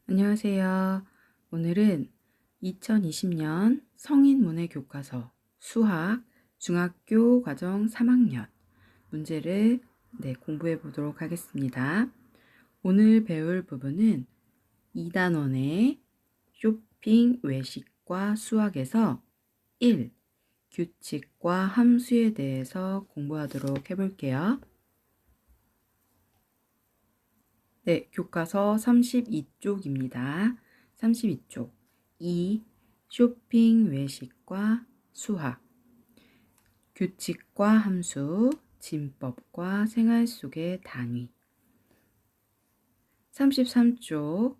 안녕하세요. 오늘은 2020년 성인문해 교과서 수학 중학교 과정 3학년 문제를 공부해 보도록 하겠습니다. 오늘 배울 부분은 2단원의 쇼핑, 외식과 수학에서 1. 규칙과 함수에 대해서 공부하도록 해볼게요. 네, 교과서 32쪽입니다. 32쪽 2. 쇼핑, 외식과 수학 규칙과 함수, 진법과 생활 속의 단위 33쪽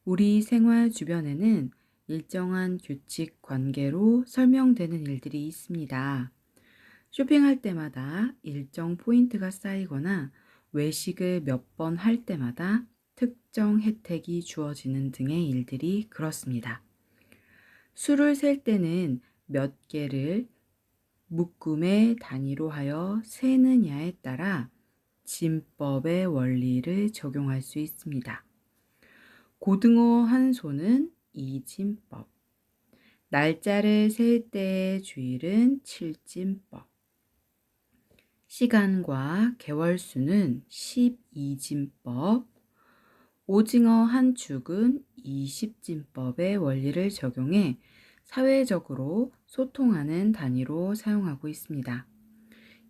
우리 생활 주변에는 일정한 규칙 관계로 설명되는 일들이 있습니다. 쇼핑할 때마다 일정 포인트가 쌓이거나 외식을 몇 번 할 때마다 특정 혜택이 주어지는 등의 일들이 그렇습니다. 수를 셀 때는 몇 개를 묶음의 단위로 하여 세느냐에 따라 진법의 원리를 적용할 수 있습니다. 고등어 한 소는 이진법, 날짜를 셀 때의 주일은 칠진법, 시간과 개월수는 12진법, 오징어 한 축은 20진법의 원리를 적용해 사회적으로 소통하는 단위로 사용하고 있습니다.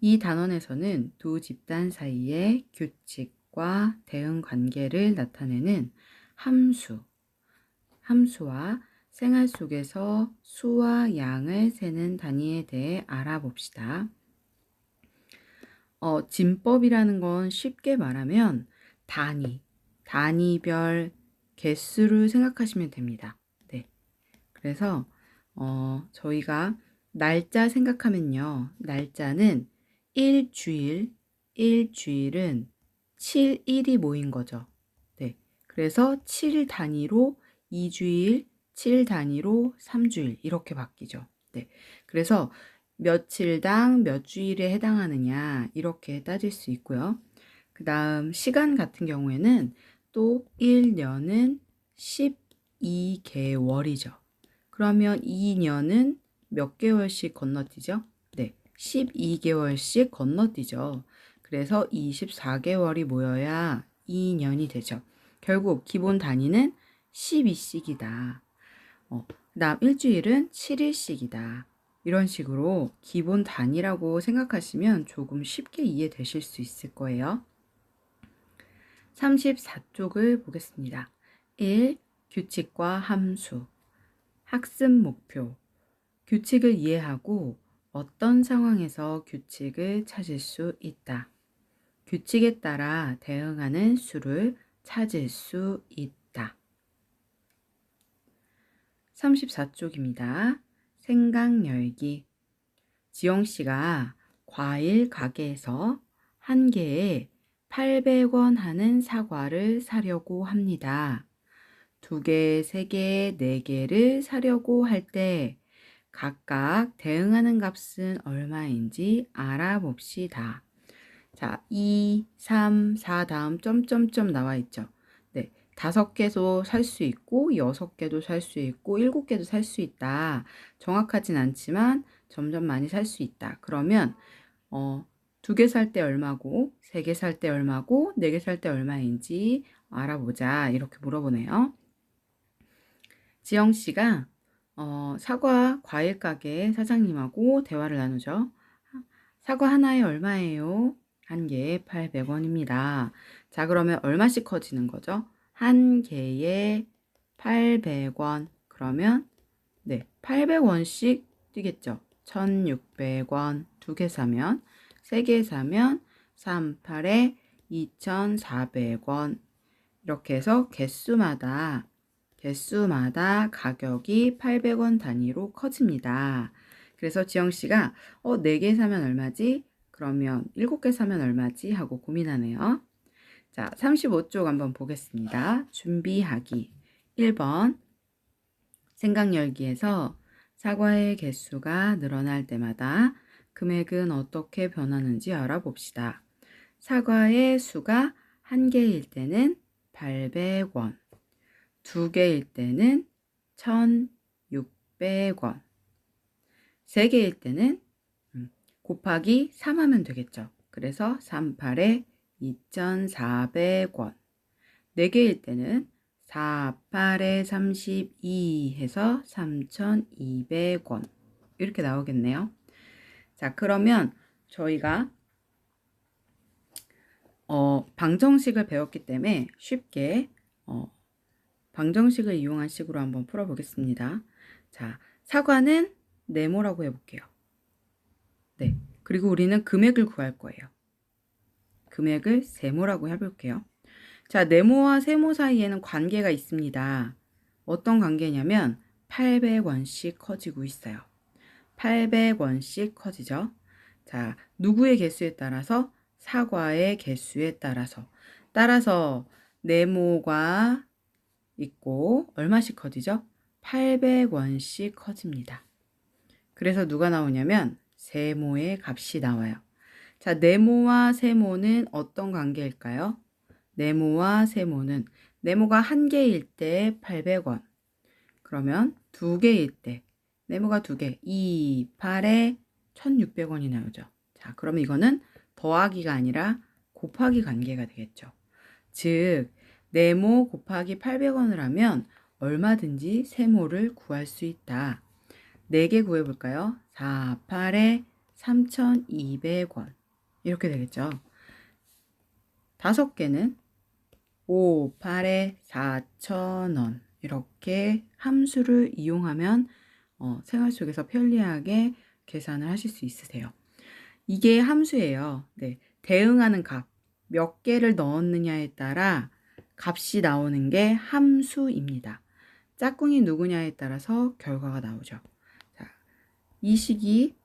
이 단원에서는 두 집단 사이의 규칙과 대응 관계를 나타내는 함수와 생활 속에서 수와 양을 세는 단위에 대해 알아봅시다. 진법이라는 건 쉽게 말하면 단위별 개수를 생각하시면 됩니다. 네. 그래서 저희가 날짜 생각하면요. 날짜는 일주일은 7일이 모인 거죠. 네. 그래서 7 단위로 2주일, 7 단위로 3주일 이렇게 바뀌죠. 네. 그래서 며칠당 몇 주일에 해당하느냐 이렇게 따질 수 있고요. 그 다음 시간 같은 경우에는 또 1년은 12개월이죠. 그러면 2년은 몇 개월씩 건너뛰죠? 네, 12개월씩 건너뛰죠. 그래서 24개월이 모여야 2년이 되죠. 결국 기본 단위는 12씩이다. 그 다음 일주일은 7일씩이다. 이런 식으로 기본 단위라고 생각하시면 조금 쉽게 이해되실 수 있을 거예요. 34쪽을 보겠습니다. 1. 규칙과 함수. 학습 목표. 규칙을 이해하고 어떤 상황에서 규칙을 찾을 수 있다. 규칙에 따라 대응하는 수를 찾을 수 있다. 34쪽입니다. 생각 열기. 지영씨가 과일 가게에서 한 개에 800원 하는 사과를 사려고 합니다. 2개, 3개, 4개를 사려고 할 때 각각 대응하는 값은 얼마인지 알아봅시다. 자, 2, 3, 4 다음 점점점 나와 있죠. 네, 5개도 살 수 있고 6개도 살 수 있고 7개도 살 수 있다. 정확하진 않지만 점점 많이 살 수 있다. 그러면 2개 살 때 얼마고 3개 살 때 얼마고 4개 살 때 얼마인지 알아보자. 이렇게 물어보네요. 지영씨가 사과 과일 가게 사장님하고 대화를 나누죠. 사과 하나에 얼마예요? 한 개에 800원입니다. 자, 그러면 얼마씩 커지는 거죠? 한 개에 800원. 그러면 800원씩 뛰겠죠. 1600원. 2개 사면, 3개 사면 3, 8에 2400원. 이렇게 해서 개수마다 가격이 800원 단위로 커집니다. 그래서 지영씨가 4개 사면 얼마지? 그러면 7개 사면 얼마지? 하고 고민하네요. 자, 35쪽 한번 보겠습니다. 준비하기. 1번 생각 열기에서 사과의 개수가 늘어날 때마다 금액은 어떻게 변하는지 알아봅시다. 사과의 수가 한 개일 때는 800원. 2개일 때는 1,600원. 3개일 때는 곱하기 3 하면 되겠죠. 그래서 38에 2,400원. 4개일 때는 4, 8에 32 해서 3,200원. 이렇게 나오겠네요. 자, 그러면 저희가 방정식을 배웠기 때문에 쉽게 방정식을 이용한 식으로 한번 풀어보겠습니다. 자, 사과는 네모라고 해볼게요. 네, 그리고 우리는 금액을 구할 거예요. 금액을 세모라고 해볼게요. 자, 네모와 세모 사이에는 관계가 있습니다. 어떤 관계냐면 800원씩 커지고 있어요. 800원씩 커지죠. 자, 누구의 개수에 따라서? 사과의 개수에 따라서 네모가 있고 얼마씩 커지죠? 800원씩 커집니다. 그래서 누가 나오냐면 세모의 값이 나와요. 자, 네모와 세모는 어떤 관계일까요? 네모와 세모는 네모가 1개일 때 800원. 그러면 2개일 때 네모가 2개, 2, 8에 1,600원이 나오죠. 자, 그러면 이거는 더하기가 아니라 곱하기 관계가 되겠죠. 즉, 네모 곱하기 800원을 하면 얼마든지 세모를 구할 수 있다. 4개 구해볼까요? 4, 8에 3,200원. 이렇게 되겠죠. 5개는 5, 8에 4,000원. 이렇게 함수를 이용하면 생활 속에서 편리하게 계산을 하실 수 있으세요. 이게 함수예요. 네, 대응하는 값, 몇 개를 넣었느냐에 따라 값이 나오는 게 함수입니다. 짝꿍이 누구냐에 따라서 결과가 나오죠. 자, 이 식이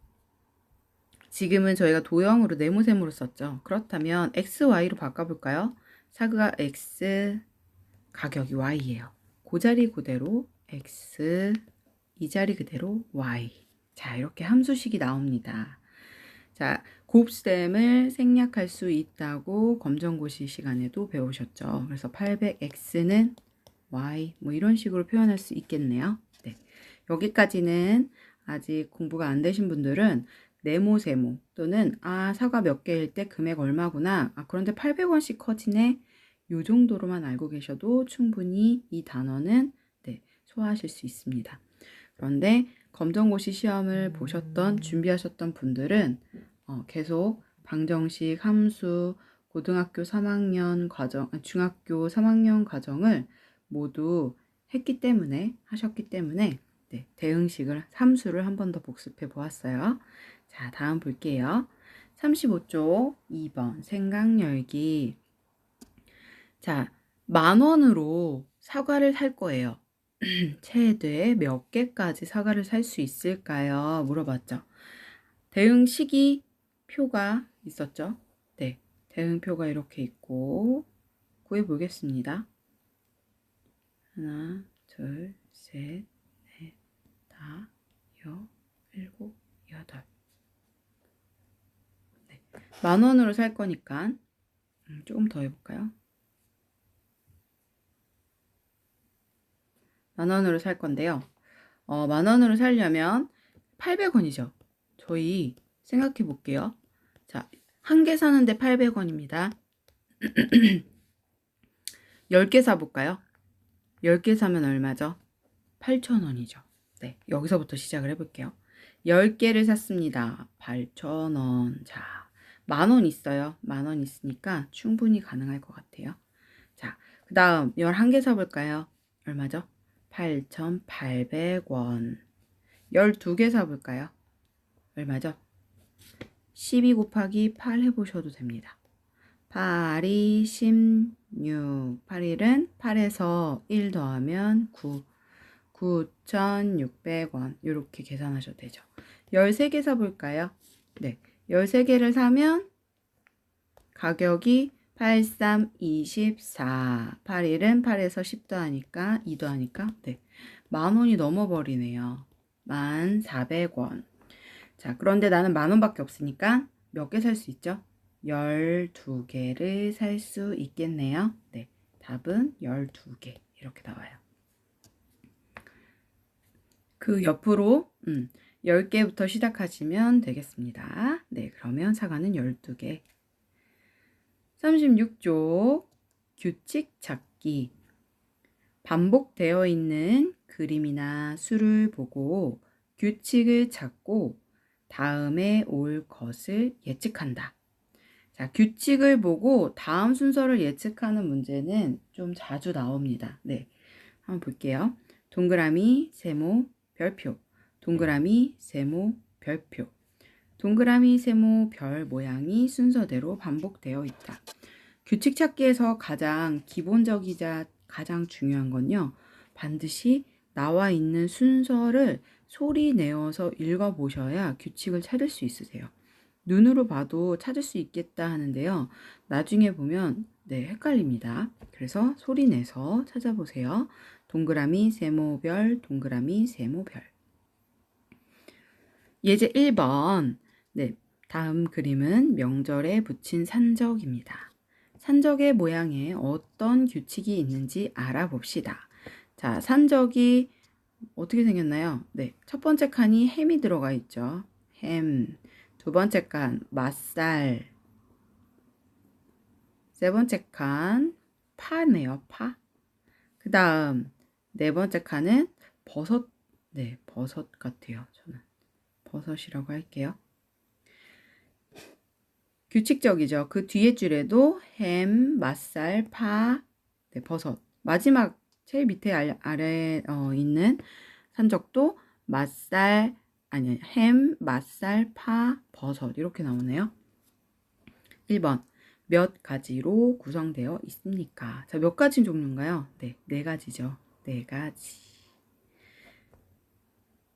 지금은 저희가 도형으로 네모세모로 썼죠. 그렇다면 x, y로 바꿔볼까요? 사과 x, 가격이 y예요. 그 자리 그대로 x, 이 자리 그대로 y. 자, 이렇게 함수식이 나옵니다. 자, 곱셈을 생략할 수 있다고 검정고시 시간에도 배우셨죠. 그래서 800x는 y 뭐 이런 식으로 표현할 수 있겠네요. 네. 여기까지는 아직 공부가 안 되신 분들은 네모 세모 또는 사과 몇 개일 때 금액 얼마구나. 그런데 800원씩 커지네. 요 정도로만 알고 계셔도 충분히 이 단어는 소화하실 수 있습니다. 그런데 검정고시 시험을 보셨던 준비하셨던 분들은 계속 방정식, 함수, 고등학교 3학년 과정, 중학교 3학년 과정을 모두 하셨기 때문에 대응식을, 함수를 한 번 더 복습해 보았어요. 자, 다음 볼게요. 35쪽 2번 생강열기. 자, 10,000원으로 사과를 살 거예요. 최대 몇 개까지 사과를 살 수 있을까요? 물어봤죠. 대응식이 표가 있었죠. 네, 대응표가 이렇게 있고 구해보겠습니다. 하나, 둘, 셋, 넷, 다, 여, 일곱, 여덟. 네, 10,000원으로 살 거니까 조금 더 해볼까요? 10,000원으로 살 건데요. 10,000원으로 살려면 800원이죠. 저희 생각해 볼게요. 자, 한 개 사는데 800원입니다. 10개 사볼까요? 10개 사면 얼마죠? 8,000원이죠. 네, 여기서부터 시작을 해볼게요. 10개를 샀습니다. 8,000원. 자, 10,000원 있어요. 10,000원 있으니까 충분히 가능할 것 같아요. 자, 그 다음 11개 사볼까요? 얼마죠? 8,800원. 12개 사볼까요? 얼마죠? 12 곱하기 8 해보셔도 됩니다. 8이 16. 8일은 8에서 1 더하면 9. 9,600원. 이렇게 계산하셔도 되죠. 13개 사볼까요? 네. 13개를 사면 가격이 83, 24. 8일은 8에서 10 더하니까 2 더하니까 10,000원이 넘어버리네요. 1,400원. 자, 그런데 나는 10,000원밖에 없으니까 몇 개 살 수 있죠? 12개를 살 수 있겠네요. 네, 답은 12개 이렇게 나와요. 그 옆으로 10개부터 시작하시면 되겠습니다. 네, 그러면 사과는 12개. 36쪽 규칙 찾기. 반복되어 있는 그림이나 수를 보고 규칙을 찾고 다음에 올 것을 예측한다. 자, 규칙을 보고 다음 순서를 예측하는 문제는 좀 자주 나옵니다. 네, 한번 볼게요. 동그라미, 세모, 별표. 동그라미, 세모, 별표. 동그라미, 세모, 별 모양이 순서대로 반복되어 있다. 규칙 찾기에서 가장 기본적이자 가장 중요한 건요. 반드시 나와 있는 순서를 소리 내어서 읽어보셔야 규칙을 찾을 수 있으세요. 눈으로 봐도 찾을 수 있겠다 하는데요. 나중에 보면 헷갈립니다. 그래서 소리 내서 찾아보세요. 동그라미, 세모별, 동그라미, 세모별. 예제 1번. 다음 그림은 명절에 붙인 산적입니다. 산적의 모양에 어떤 규칙이 있는지 알아봅시다. 자, 산적이 어떻게 생겼나요? 첫 번째 칸이 햄이 들어가 있죠. 햄. 두 번째 칸 맛살. 세 번째 칸 파네요. 파. 그 다음 네 번째 칸은 버섯. 버섯 같아요. 저는 버섯이라고 할게요. 규칙적이죠. 그 뒤에 줄에도 햄, 맛살, 파, 버섯. 마지막 제일 밑에 아래 있는 산적도 맛살, 아니 햄, 맛살, 파, 버섯 이렇게 나오네요. 1번. 몇 가지로 구성되어 있습니까? 자, 몇 가지 종류인가요? 네 가지죠. 네 가지.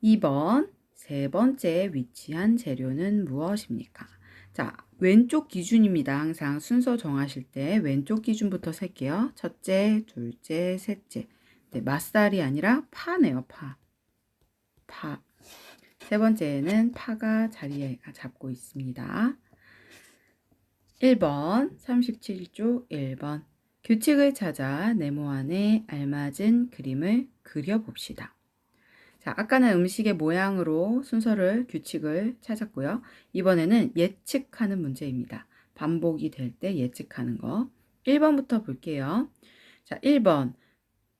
2번. 세 번째 위치한 재료는 무엇입니까? 자, 왼쪽 기준입니다. 항상 순서 정하실 때 왼쪽 기준부터 셀게요. 첫째, 둘째, 셋째. 맛살이 아니라 파네요. 파. 세 번째는 파가 자리에 잡고 있습니다. 1번, 37쪽 1번. 규칙을 찾아 네모 안에 알맞은 그림을 그려봅시다. 자, 아까는 음식의 모양으로 순서를, 규칙을 찾았고요. 이번에는 예측하는 문제입니다. 반복이 될 때 예측하는 거. 1번부터 볼게요. 자, 1번.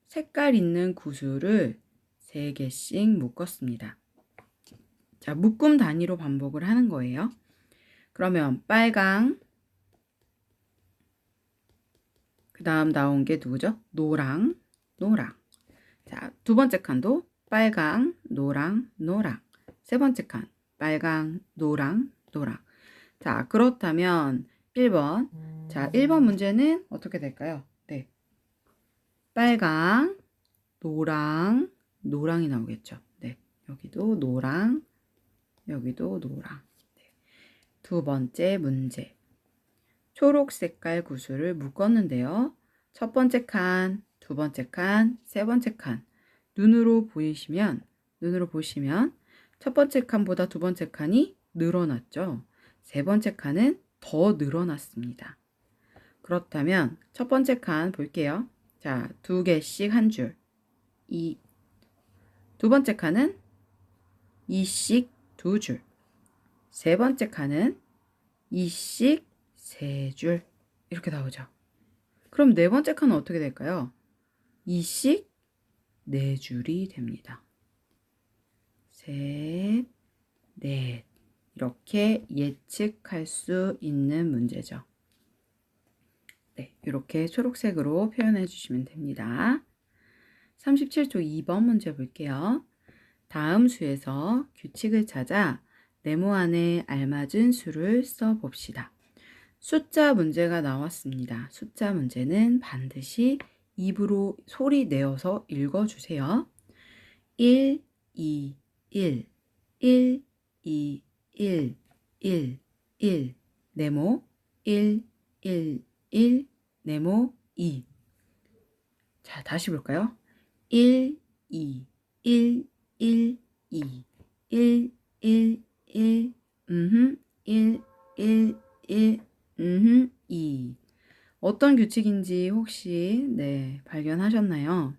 색깔 있는 구슬을 3개씩 묶었습니다. 자, 묶음 단위로 반복을 하는 거예요. 그러면 빨강, 그 다음 나온 게 누구죠? 노랑. 자, 두 번째 칸도 빨강, 노랑. 세 번째 칸 빨강, 노랑. 자, 그렇다면 1번. 자, 1번 문제는 어떻게 될까요? 빨강, 노랑이 나오겠죠. 여기도 노랑, 여기도 노랑. 두 번째 문제. 초록 색깔 구슬을 묶었는데요. 첫 번째 칸, 두 번째 칸, 세 번째 칸. 눈으로 보시면 첫 번째 칸보다 두 번째 칸이 늘어났죠. 세 번째 칸은 더 늘어났습니다. 그렇다면 첫 번째 칸 볼게요. 자, 2개씩 한 줄. 2. 두 번째 칸은 2씩 2줄. 세 번째 칸은 2씩 3줄. 이렇게 나오죠. 그럼 네 번째 칸은 어떻게 될까요? 2씩 4줄이 됩니다. 셋, 넷. 이렇게 예측할 수 있는 문제죠. 이렇게 초록색으로 표현해 주시면 됩니다. 37쪽 2번 문제 볼게요. 다음 수에서 규칙을 찾아 네모 안에 알맞은 수를 써봅시다. 숫자 문제가 나왔습니다. 숫자 문제는 반드시 입으로 소리 내어서 읽어주세요. 1, 2, 1, 1, 2, 1, 1, 1, 네모 1, 1, 1, 네모 2. 자, 다시 볼까요? 1, 2, 1, 1, 2, 1, 1, 1, 1, 1, 1, 2. 어떤 규칙인지 혹시 발견하셨나요?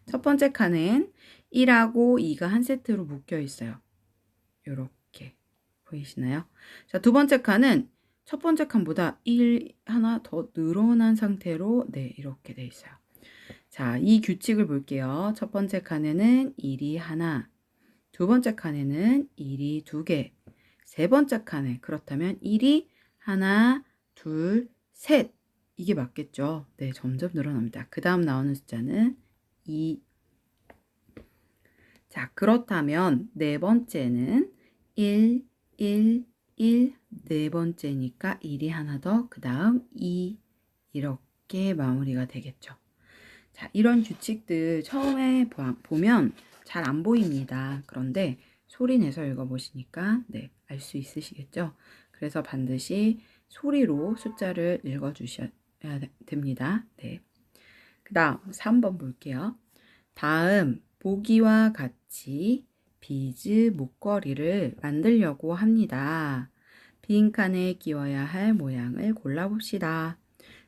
첫 번째 칸은 1하고 2가 한 세트로 묶여 있어요. 요렇게 보이시나요? 자, 두 번째 칸은 첫 번째 칸보다 1 하나 더 늘어난 상태로 네, 이렇게 돼 있어요. 자, 이 규칙을 볼게요. 첫 번째 칸에는 1이 하나, 두 번째 칸에는 1이 두 개, 세 번째 칸에 그렇다면 1이 하나, 둘, 셋. 이게 맞겠죠? 네, 점점 늘어납니다. 그 다음 나오는 숫자는 2. 자, 그렇다면 네 번째는 1, 1, 1, 네 번째니까 1이 하나 더, 그 다음 2 이렇게 마무리가 되겠죠. 자, 이런 규칙들 처음에 보면 잘 안 보입니다. 그런데 소리 내서 읽어보시니까 네, 알 수 있으시겠죠? 그래서 반드시 소리로 숫자를 읽어주셔야 됩니다. 네. 그 다음 3번 볼게요. 다음 보기와 같이 비즈 목걸이를 만들려고 합니다. 빈칸에 끼워야 할 모양을 골라봅시다.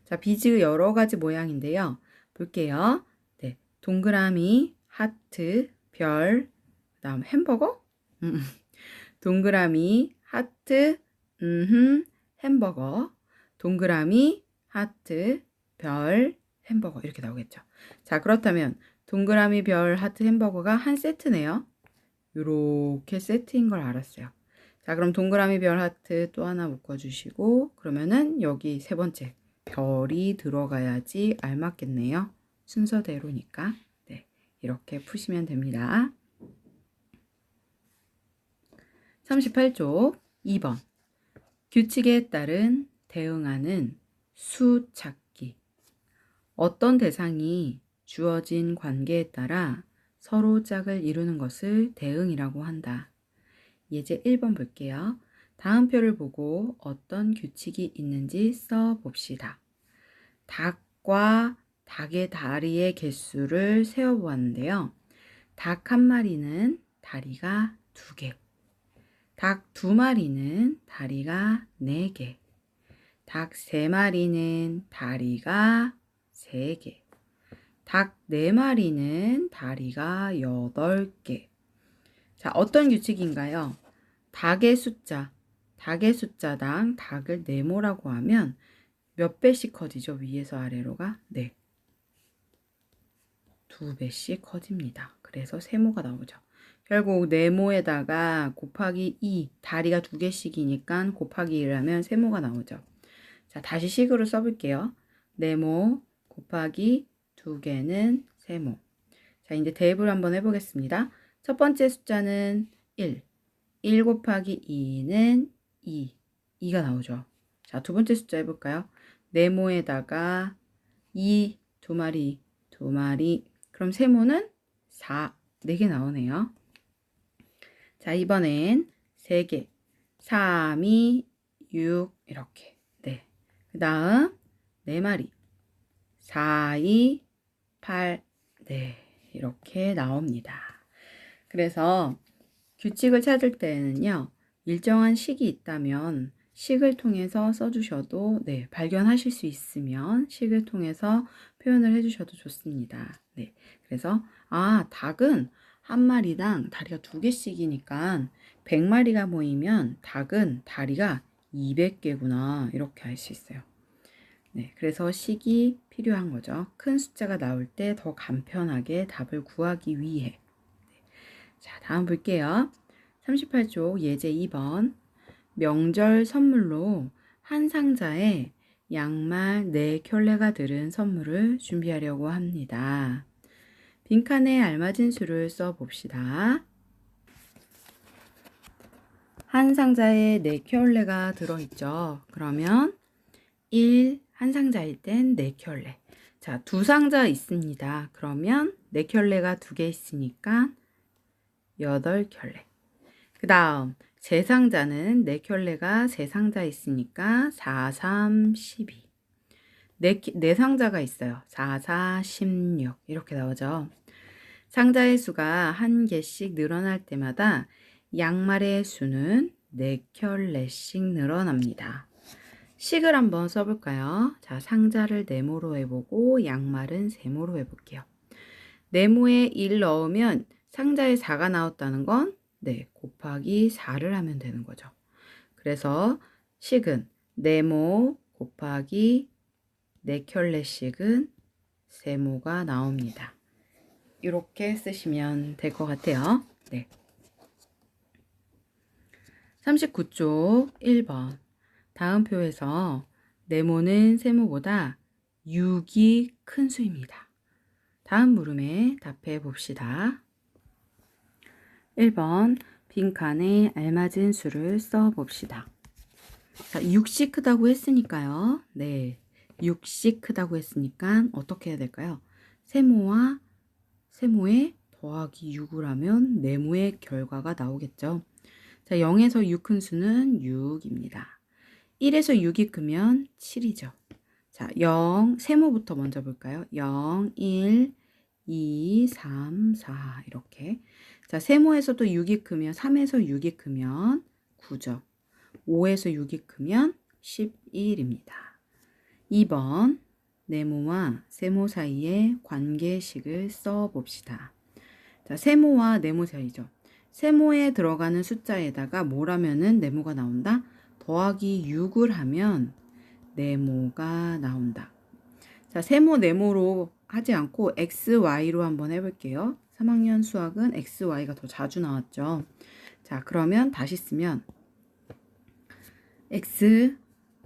자, 비즈 여러 가지 모양인데요. 볼게요. 네, 동그라미, 하트, 별, 그 다음 햄버거? 동그라미, 하트, 햄버거, 동그라미, 하트, 별, 햄버거 이렇게 나오겠죠. 자, 그렇다면 동그라미, 별, 하트, 햄버거가 한 세트네요. 요렇게 세트인 걸 알았어요. 자, 그럼 동그라미, 별, 하트 또 하나 묶어주시고 그러면은 여기 세 번째 별이 들어가야지 알맞겠네요. 순서대로니까. 네, 이렇게 푸시면 됩니다. 38쪽 2번 규칙에 따른 대응하는 수 찾기. 어떤 대상이 주어진 관계에 따라 서로 짝을 이루는 것을 대응이라고 한다. 예제 1번 볼게요. 다음 표를 보고 어떤 규칙이 있는지 써봅시다. 닭과 닭의 다리의 개수를 세어보았는데요. 닭 한 마리는 다리가 2개, 닭 2마리는 다리가 4개, 닭 3마리는 다리가 3개, 닭 4마리는 다리가 8개. 자, 어떤 규칙인가요? 닭의 숫자당 닭을 네모라고 하면 몇 배씩 커지죠? 위에서 아래로가? 네. 2배씩 커집니다. 그래서 세모가 나오죠. 결국 네모에다가 곱하기 2, 다리가 2개씩이니까 곱하기 1하면 세모가 나오죠. 자, 다시 식으로 써볼게요. 네모 곱하기 2개는 세모. 자, 이제 대입을 한번 해보겠습니다. 첫 번째 숫자는 1. 1 곱하기 2는 2. 2가 나오죠. 자, 두 번째 숫자 해볼까요? 네모에다가 2, 2마리, 2마리. 그럼 세모는 4. 4개 나오네요. 자, 이번엔 3개. 3, 2, 6. 이렇게. 네. 그 다음 4마리. 4, 2, 8. 네. 이렇게 나옵니다. 그래서 규칙을 찾을 때는요, 일정한 식이 있다면 식을 통해서 써주셔도, 네, 발견하실 수 있으면 식을 통해서 표현을 해주셔도 좋습니다. 네, 그래서, 닭은 한 마리당 다리가 2개씩이니까 100마리가 모이면 닭은 다리가 200개구나. 이렇게 알 수 있어요. 네, 그래서 식이 필요한 거죠. 큰 숫자가 나올 때 더 간편하게 답을 구하기 위해. 자, 다음 볼게요. 38쪽 예제 2번. 명절 선물로 한 상자에 양말 4켤레가 들은 선물을 준비하려고 합니다. 빈칸에 알맞은 수를 써봅시다. 한 상자에 4켤레가 들어있죠. 그러면 1, 한 상자일 땐 4켤레. 자, 2상자 있습니다. 그러면 4켤레가 2개 있으니까 8켤레. 그 다음 제 상자는 4켤레가 3상자 있으니까 4, 3, 12. 네 상자가 있어요. 4, 4, 16 이렇게 나오죠. 상자의 수가 한 개씩 늘어날 때마다 양말의 수는 4켤레씩 늘어납니다. 식을 한번 써볼까요? 자, 상자를 네모로 해보고 양말은 세모로 해볼게요. 네모에 1 넣으면 상자에 4가 나왔다는 건 네, 곱하기 4를 하면 되는 거죠. 그래서 식은 네모 곱하기 4켤레씩은 세모가 나옵니다. 이렇게 쓰시면 될 것 같아요. 네. 39쪽 1번. 다음 표에서 네모는 세모보다 6이 큰 수입니다. 다음 물음에 답해 봅시다. 1번. 빈칸에 알맞은 수를 써 봅시다. 자, 6씩 크다고 했으니까요. 네. 6씩 크다고 했으니까 어떻게 해야 될까요? 세모와 세모에 더하기 6을 하면 네모의 결과가 나오겠죠. 자, 0에서 6 큰 수는 6입니다. 1에서 6이 크면 7이죠. 자, 0, 세모부터 먼저 볼까요? 0, 1, 2, 3, 4 이렇게. 자, 세모에서도 6이 크면 3에서 6이 크면 9죠. 5에서 6이 크면 11입니다. 2번 네모와 세모 사이의 관계식을 써봅시다. 자, 세모와 네모 사이죠. 세모에 들어가는 숫자에다가 뭘 하면은 네모가 나온다? 더하기 6을 하면 네모가 나온다. 자, 세모 네모로 하지 않고 XY로 한번 해볼게요. 3학년 수학은 XY가 더 자주 나왔죠. 자, 그러면 다시 쓰면 X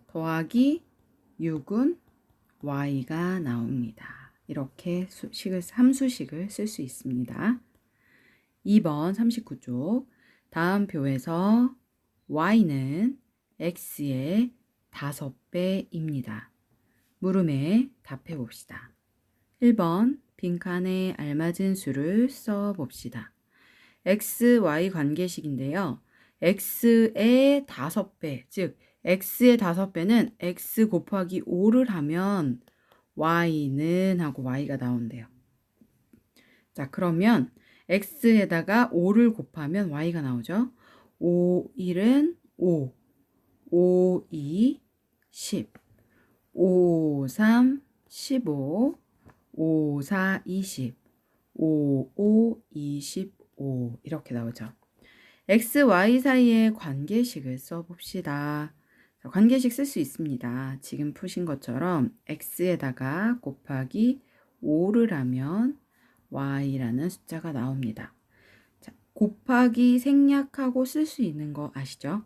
더하기 6은 Y가 나옵니다. 이렇게 함수식을 쓸 수 있습니다. 2번 39쪽. 다음 표에서 Y는 X의 5배입니다. 물음에 답해 봅시다. 1번 빈칸에 알맞은 수를 써 봅시다. X, Y 관계식인데요. X의 5배, 즉 X의 5배는 X 곱하기 5를 하면 Y는 하고 Y가 나온대요. 자, 그러면 X에다가 5를 곱하면 Y가 나오죠. 5, 1은 5, 5, 2, 10, 5, 3, 15, 5, 4, 20, 5, 5, 25 이렇게 나오죠. X, Y 사이의 관계식을 써봅시다. 관계식 쓸 수 있습니다. 지금 푸신 것처럼 X에다가 곱하기 5를 하면 Y라는 숫자가 나옵니다. 자, 곱하기 생략하고 쓸 수 있는 거 아시죠?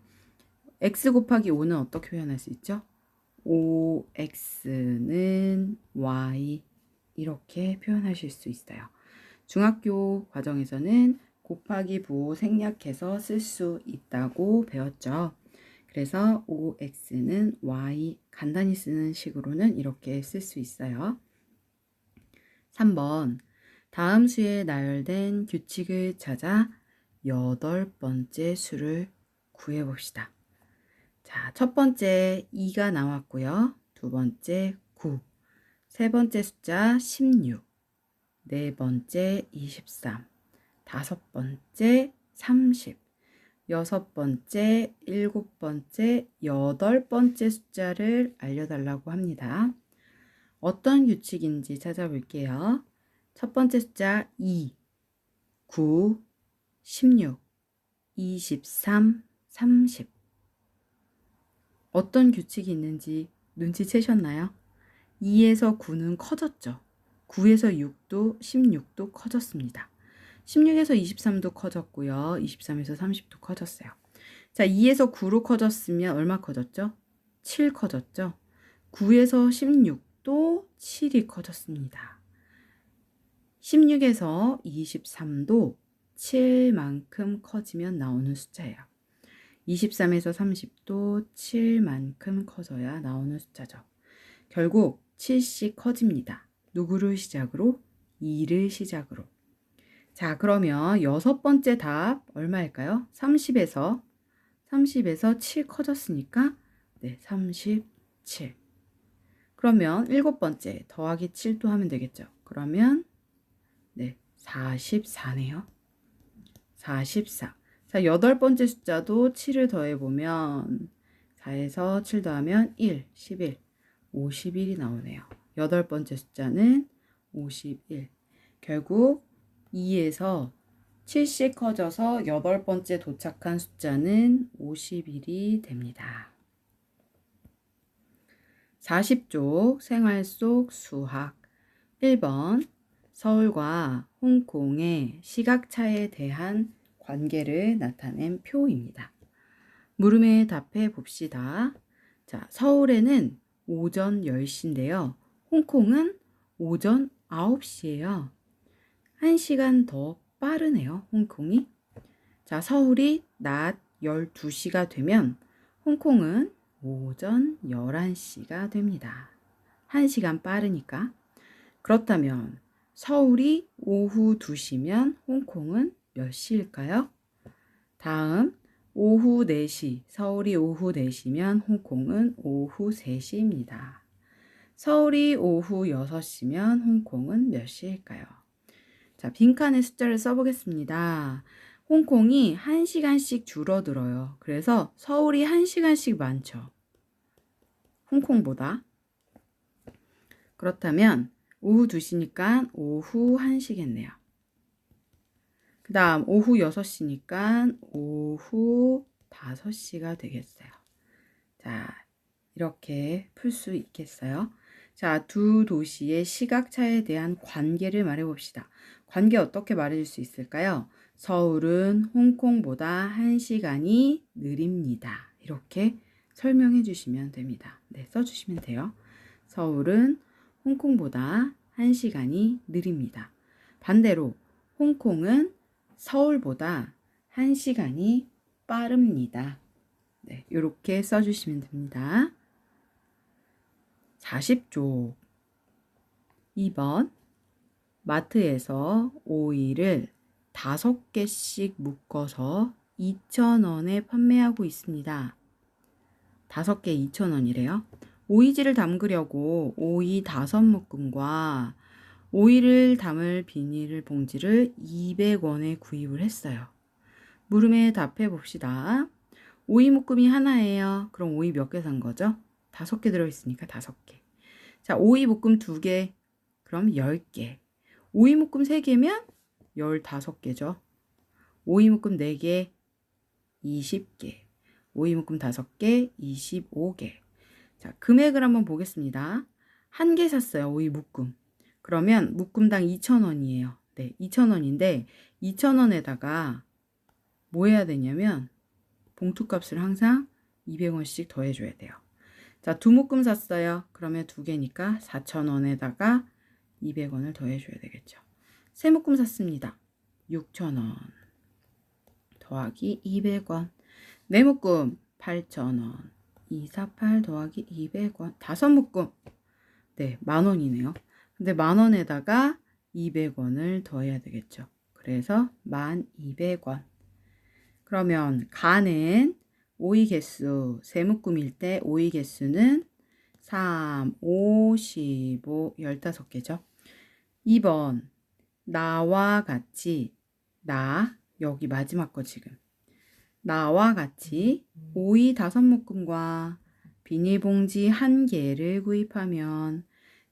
X 곱하기 5는 어떻게 표현할 수 있죠? 5X는 Y 이렇게 표현하실 수 있어요. 중학교 과정에서는 곱하기 부 생략해서 쓸 수 있다고 배웠죠. 그래서 5x는 y 간단히 쓰는 식으로는 이렇게 쓸 수 있어요. 3번 다음 수에 나열된 규칙을 찾아 8번째 수를 구해봅시다. 자, 첫 번째 2가 나왔고요. 두 번째 9, 세 번째 숫자 16, 네 번째 23, 다섯 번째 30, 여섯 번째, 일곱 번째, 여덟 번째 숫자를 알려달라고 합니다. 어떤 규칙인지 찾아볼게요. 첫 번째 숫자 2, 9, 16, 23, 30. 어떤 규칙이 있는지 눈치채셨나요? 2에서 9는 커졌죠. 9에서 6도 16도 커졌습니다. 16에서 23도 커졌고요. 23에서 30도 커졌어요. 자, 2에서 9로 커졌으면 얼마 커졌죠? 7 커졌죠? 9에서 16도 7이 커졌습니다. 16에서 23도 7만큼 커지면 나오는 숫자예요. 23에서 30도 7만큼 커져야 나오는 숫자죠. 결국 7씩 커집니다. 누구를 시작으로? 2를 시작으로. 자, 그러면 여섯 번째 답 얼마일까요? 30에서 7 커졌으니까 네, 37. 그러면 일곱 번째 더하기 7도 하면 되겠죠. 그러면 네, 44네요. 44. 자, 여덟 번째 숫자도 7을 더해보면 4에서 7 더하면 1, 11, 51이 나오네요. 여덟 번째 숫자는 51. 결국 2에서 7씩 커져서 8번째 도착한 숫자는 51이 됩니다. 40쪽 생활 속 수학 1번 서울과 홍콩의 시각차에 대한 관계를 나타낸 표입니다. 물음에 답해 봅시다. 자, 서울에는 오전 10시인데요. 홍콩은 오전 9시예요. 1시간 더 빠르네요, 홍콩이. 자, 서울이 낮 12시가 되면 홍콩은 오전 11시가 됩니다. 1시간 빠르니까. 그렇다면 서울이 오후 2시면 홍콩은 몇 시일까요? 다음 오후 4시, 서울이 오후 4시면 홍콩은 오후 3시입니다. 서울이 오후 6시면 홍콩은 몇 시일까요? 자, 빈칸에 숫자를 써보겠습니다. 홍콩이 1시간씩 줄어들어요. 그래서 서울이 1시간씩 많죠. 홍콩보다. 그렇다면 오후 2시니까 오후 1시겠네요. 그 다음 오후 6시니까 오후 5시가 되겠어요. 자, 이렇게 풀 수 있겠어요? 자, 두 도시의 시각차에 대한 관계를 말해봅시다. 관계 어떻게 말해줄 수 있을까요? 서울은 홍콩보다 1시간이 느립니다. 이렇게 설명해 주시면 됩니다. 네, 써주시면 돼요. 서울은 홍콩보다 1시간이 느립니다. 반대로 홍콩은 서울보다 1시간이 빠릅니다. 네, 이렇게 써주시면 됩니다. 40쪽 2번 마트에서 오이를 5개씩 묶어서 2,000원에 판매하고 있습니다. 5개 2,000원이래요. 오이지를 담그려고 오이 5묶음과 오이를 담을 비닐 봉지를 200원에 구입을 했어요. 물음에 답해 봅시다. 오이 묶음이 하나예요. 그럼 오이 몇 개 산 거죠? 5개 들어있으니까 5개. 자, 오이 묶음 2개. 그럼 10개. 오이 묶음 3개면 15개죠. 오이 묶음 4개, 20개. 오이 묶음 5개, 25개. 자, 금액을 한번 보겠습니다. 1개 샀어요, 오이 묶음. 그러면 묶음당 2,000원이에요. 네, 2,000원인데 2,000원에다가 뭐 해야 되냐면 봉투값을 항상 200원씩 더해줘야 돼요. 자, 2묶음 샀어요. 그러면 2개니까 4,000원에다가 200원을 더해줘야 되겠죠. 3묶음 샀습니다. 6,000원 더하기 200원. 4묶음 8,000원. 248 더하기 200원. 5묶음. 네, 10,000원이네요. 근데 10,000원에다가 200원을 더해야 되겠죠. 그래서 1,200원. 그러면 가는 오이 개수, 3묶음일 때 오이 개수는 3, 5, 15, 15개죠. 2번 나와 같이 여기 마지막 거 지금 나와 같이 오이 5묶음과 비닐봉지 1개를 구입하면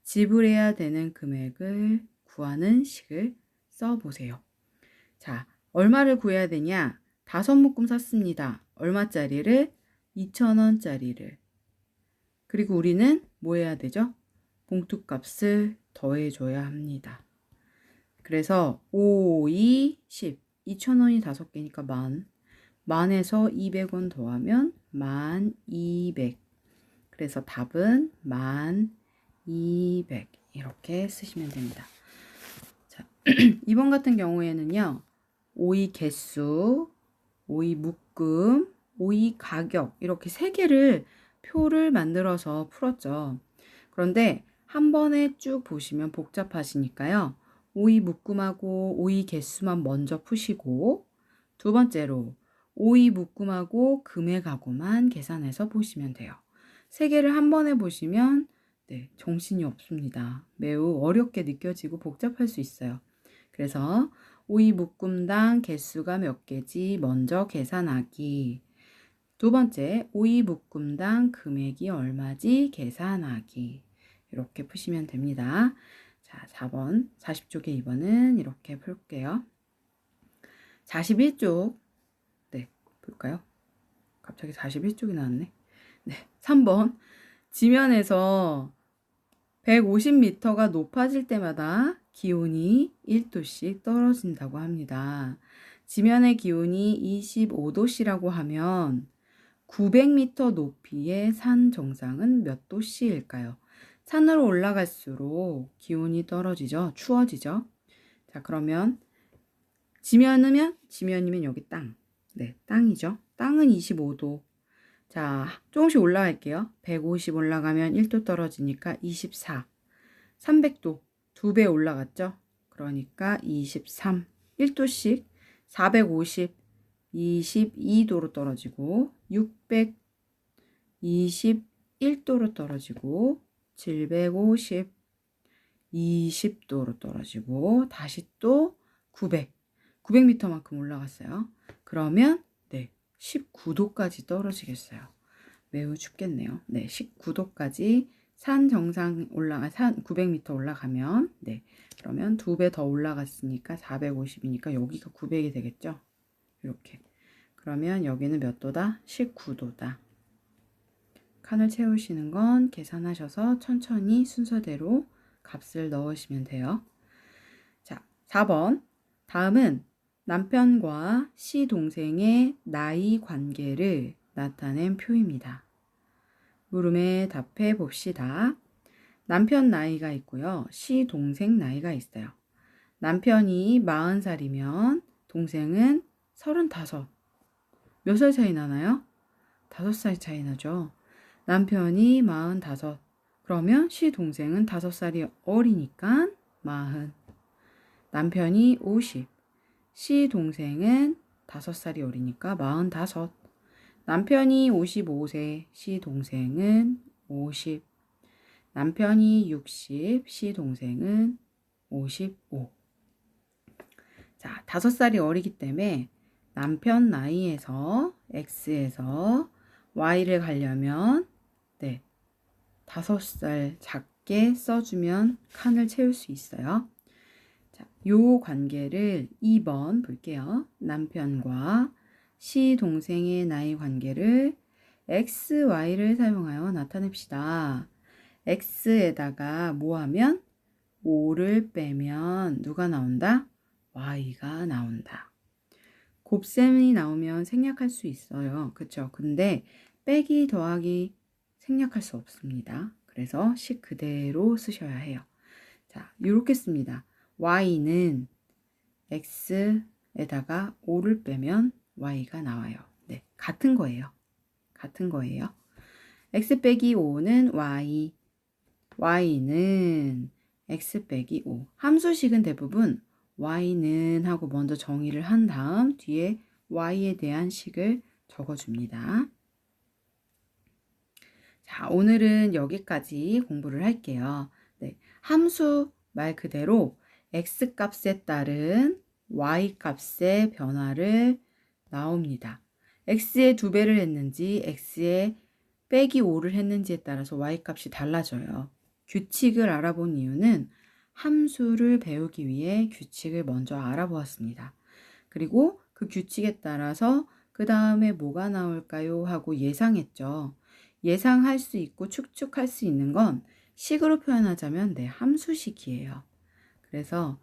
지불해야 되는 금액을 구하는 식을 써보세요. 자, 얼마를 구해야 되냐? 5묶음 샀습니다. 얼마짜리를? 2,000원짜리를. 그리고 우리는 뭐 해야 되죠? 봉투값을 더해줘야 합니다. 그래서 5, 2, 10. 2,000원이 5개니까 만에서 200원 더하면 1,200. 그래서 답은 1,200. 이렇게 쓰시면 됩니다. 자, 2번 같은 경우에는요. 오이 개수, 오이 묶음, 오이 가격 이렇게 3개를 표를 만들어서 풀었죠. 그런데 한 번에 쭉 보시면 복잡하시니까요. 오이 묶음하고 오이 개수만 먼저 푸시고 두 번째로 오이 묶음하고 금액하고만 계산해서 보시면 돼요. 3개를 한 번에 보시면 네, 정신이 없습니다. 매우 어렵게 느껴지고 복잡할 수 있어요. 그래서 오이 묶음당 개수가 몇 개지 먼저 계산하기. 두 번째, 오이 묶음당 금액이 얼마지 계산하기. 이렇게 푸시면 됩니다. 자, 4번, 40쪽의 2번은 이렇게 풀게요. 41쪽. 네, 볼까요? 갑자기 41쪽이 나왔네. 네, 3번. 지면에서 150m가 높아질 때마다 기온이 1도씩 떨어진다고 합니다. 지면의 기온이 25도씨라고 하면 900m 높이의 산 정상은 몇 도씨일까요? 산으로 올라갈수록 기온이 떨어지죠. 추워지죠. 자, 그러면 지면이면 여기 땅. 네, 땅이죠. 땅은 25도. 자, 조금씩 올라갈게요. 150 올라가면 1도 떨어지니까 24. 300도 2배 올라갔죠. 그러니까 23. 1도씩 450 22도로 떨어지고 621도로 떨어지고 750 20도로 떨어지고 다시 또 900m만큼 올라갔어요. 그러면 네, 19도까지 떨어지겠어요. 매우 춥겠네요. 네, 19도까지 산 정상 산 900m 올라가면 네, 그러면 2배 더 올라갔으니까 450이니까 여기가 900이 되겠죠. 이렇게. 그러면 여기는 몇 도다? 19도다. 칸을 채우시는 건 계산하셔서 천천히 순서대로 값을 넣으시면 돼요. 자, 4번. 다음은 남편과 시동생의 나이 관계를 나타낸 표입니다. 물음에 답해 봅시다. 남편 나이가 있고요. 시동생 나이가 있어요. 남편이 40살이면 동생은 35. 몇 살 차이 나나요? 5살 차이 나죠. 남편이 45. 그러면 시동생은 5살이 어리니까 40. 남편이 50. 시동생은 5살이 어리니까 45. 남편이 55세. 시동생은 50. 남편이 60. 시동생은 55. 자, 5살이 어리기 때문에 남편 나이에서 X에서 Y를 가려면 네, 5살 작게 써주면 칸을 채울 수 있어요. 자, 요 관계를 2번 볼게요. 남편과 시동생의 나이 관계를 X, Y를 사용하여 나타냅시다. X에다가 뭐 하면 5를 빼면 누가 나온다? Y가 나온다. 곱셈이 나오면 생략할 수 있어요. 그쵸? 근데 빼기 더하기 생략할 수 없습니다. 그래서 식 그대로 쓰셔야 해요. 자, 이렇게 씁니다. Y는 X에다가 5를 빼면 Y가 나와요. 네, 같은 거예요. 같은 거예요. X 빼기 5는 Y. Y는 X 빼기 5. 함수식은 대부분 Y는 하고 먼저 정의를 한 다음 뒤에 Y에 대한 식을 적어줍니다. 자, 오늘은 여기까지 공부를 할게요. 네, 함수 말 그대로 X 값에 따른 Y 값의 변화를 나옵니다. X에 2배를 했는지 X에 빼기 5를 했는지에 따라서 Y 값이 달라져요. 규칙을 알아본 이유는 함수를 배우기 위해 규칙을 먼저 알아보았습니다. 그리고 그 규칙에 따라서 그 다음에 뭐가 나올까요? 하고 예상했죠. 예상할 수 있고 추측할 수 있는 건 식으로 표현하자면 네, 함수식이에요. 그래서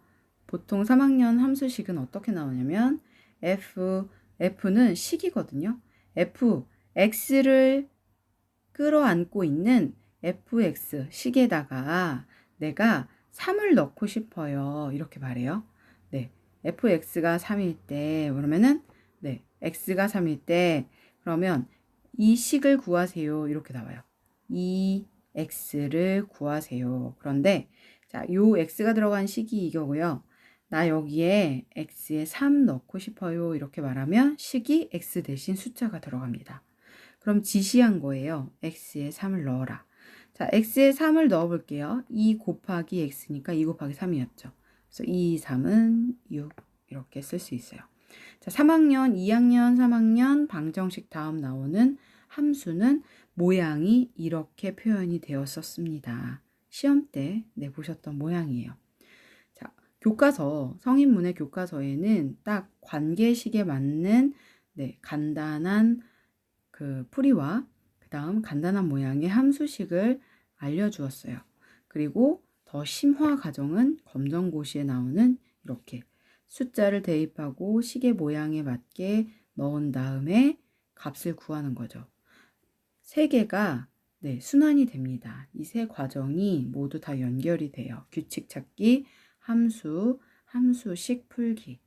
보통 3학년 함수식은 어떻게 나오냐면 F는 식이거든요. X를 끌어안고 있는 fx 식에다가 내가 3을 넣고 싶어요. 이렇게 말해요. 네, fx가 3일 때 그러면은 네, x가 3일 때 그러면 이 식을 구하세요. 이렇게 나와요. 이 x를 구하세요. 그런데 자, 요 x가 들어간 식이 이거고요. 나 여기에 x에 3 넣고 싶어요. 이렇게 말하면 식이 x 대신 숫자가 들어갑니다. 그럼 지시한 거예요. x에 3을 넣어라. 자, x에 3을 넣어 볼게요. 2 곱하기 x니까 2 곱하기 3이었죠. 그래서 2, 3은 6 이렇게 쓸 수 있어요. 자, 3학년, 2학년, 3학년 방정식 다음 나오는 함수는 모양이 이렇게 표현이 되었었습니다. 시험 때 보셨던 모양이에요. 자, 교과서, 성인문의 교과서에는 딱 관계식에 맞는 간단한 그 풀이와 그 다음 간단한 모양의 함수식을 알려주었어요. 그리고 더 심화 과정은 검정고시에 나오는 이렇게 숫자를 대입하고 식의 모양에 맞게 넣은 다음에 값을 구하는 거죠. 세 개가 순환이 됩니다. 이 세 과정이 모두 다 연결이 돼요. 규칙 찾기, 함수, 함수식 풀기.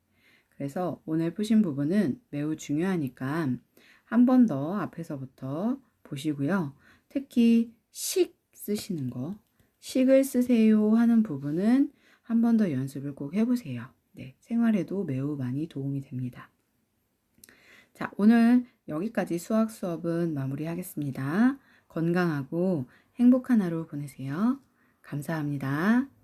그래서 오늘 푸신 부분은 매우 중요하니까 한 번 더 앞에서부터 보시고요. 특히 식 쓰시는 거, 식을 쓰세요 하는 부분은 한 번 더 연습을 꼭 해보세요. 생활에도 매우 많이 도움이 됩니다. 자, 오늘 여기까지 수학 수업은 마무리하겠습니다. 건강하고 행복한 하루 보내세요. 감사합니다.